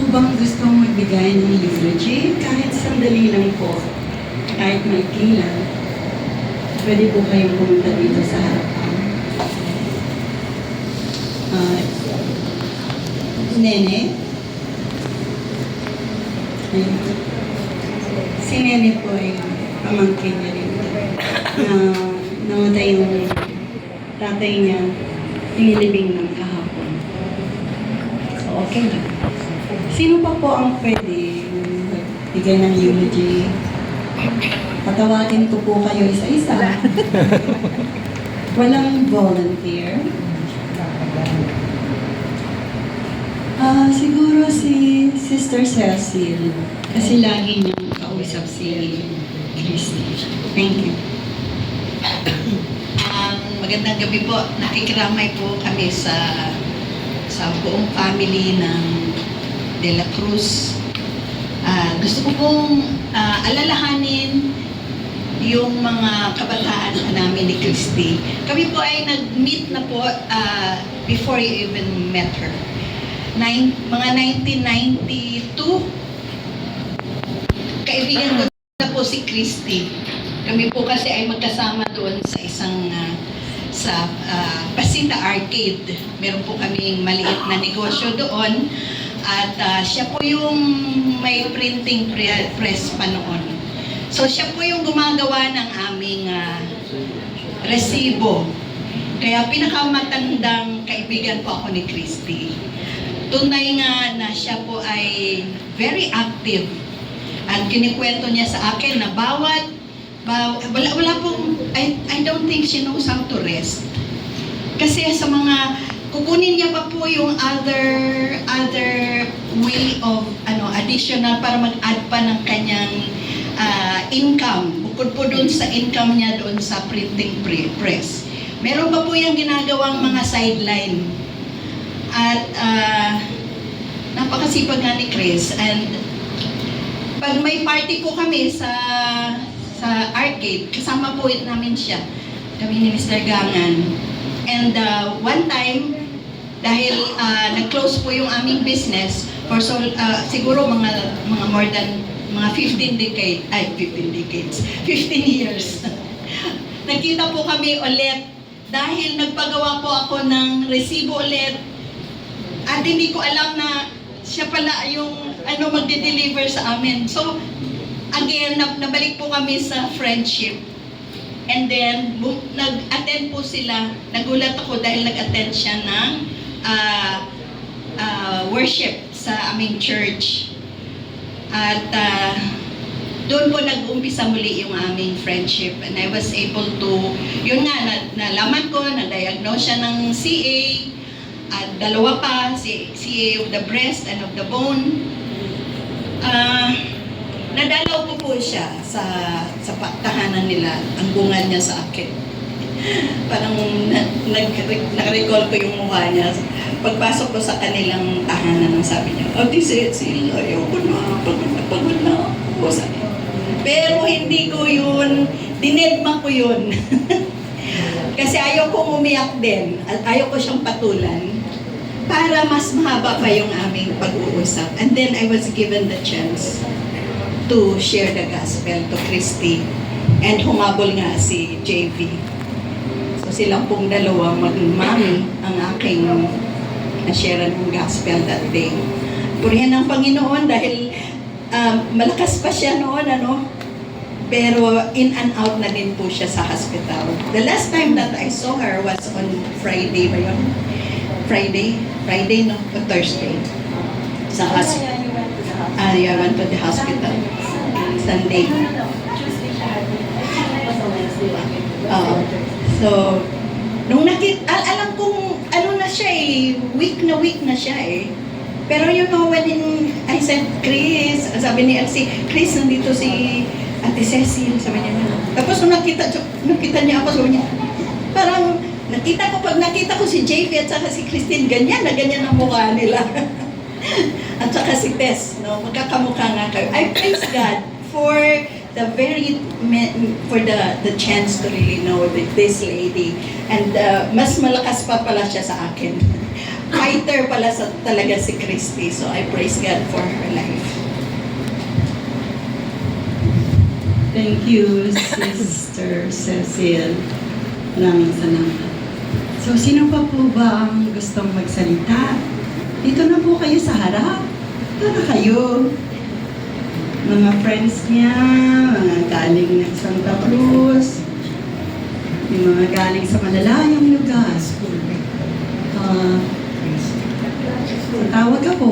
bang gustong magbigay ng eulogy? Kahit sandali lang po, kahit maikli lang, pwede po kayong pumunta dito sa harapan. Nene? Ayun. Si Nene po ay pamangkin niya rin. Namatay yung tatay niya, inilibing ng kahapon. So, okay lang. Sino pa po ang pwede bigay ng eulogy? Patawagin ko po kayo isa-isa. Walang volunteer. Siguro si Sister Cecil. Kasi lagi niyang kausap si Christy. Thank you. Magandang gabi po. Nakikiramay po kami sa buong family ng De La Cruz. Gusto ko pong alalahanin yung mga kabataan namin ni Christy. Kami po ay nag-meet na po before you even met her. Mga 1992, kaibigan ko na po si Christy. Kami po kasi ay magkasama doon sa isang Pasita Arcade. Meron po kaming maliit na negosyo doon. At siya po yung may printing press pa noon. So siya po yung gumagawa ng aming resibo. Kaya pinakamatandang kaibigan po ako ni Christy. Tunay nga na siya po ay very active. At kinikwento niya sa akin na wala pong, I don't think she knows how to rest. Kasi sa mga, kukunin niya pa po yung other way of, additional para mag-add pa ng kanyang income. Bukod po dun sa income niya doon sa printing press. Meron pa po yung ginagawang mga sideline. At napakasipag nga ni Chris. And pag may party po kami sa arcade, kasama po namin siya. Kami ni Mr. Gangan. And one time, dahil nag-close po yung aming business, for siguro mga more than mga 15 years. Nagkita po kami ulit dahil nagpagawa po ako ng resibo ulit. At hindi ko alam na siya pala yung magde-deliver sa amin. So, again, nabalik po kami sa friendship. And then, nag-attend po sila. Nagulat ako dahil nag-attend siya ng worship sa aming church. At doon po nag-umpisa muli yung aming friendship. And I was able to, yun nga, nalaman ko, na-diagnose siya ng CA. At dalawa pa, CA of the breast and of the bone. Nadalaw po siya sa tahanan nila. Ang bunga niya sa akin. Parang nag-recall ko yung mukha niya. Pagpasok ko sa kanilang tahanan, sabi niya, Ate Cecil, ayoko na, pagod na ako. Pero hindi ko yun, dinedma ko yun. Kasi ayaw kong umiyak din. At ayaw ko siyang patulan para mas mahaba pa yung aming pag-uusap. And then I was given the chance to share the gospel to Christy. And humabol nga si JV. So silang pong dalawa mag-mami ang aking na-share ng gospel that day. Purihan ng Panginoon dahil malakas pa siya noon, pero in and out na din po siya sa hospital. The last time that I saw her was on Friday ba yun? Friday no? O Thursday. Sa hospital. I went to the hospital. Sunday. So, nung alam kong na siya weak na siya Pero when I said, Chris, sabi ni Elsie, Chris, nandito si Ate Cecil, sabi niya. Tapos nung nakita niya ako, sabi niya, parang pag nakita ko si JV at saka si Christine, ganyan ang mukha nila. At saka si Tess, magkakamukha nga kayo. I praise God for the chance to really know this lady. And mas malakas pa pala siya sa akin. fighter pala talaga si Christy. So I praise God for her life. Thank you, Sister Cecil. Maraming salamat. So, sino pa po ba ang gustong magsalita? Dito na po kayo sa harap. Para kayo. Mga friends niya, mga galing ng Santa Cruz, yung mga galing sa malalayang lugar. Tawag ako.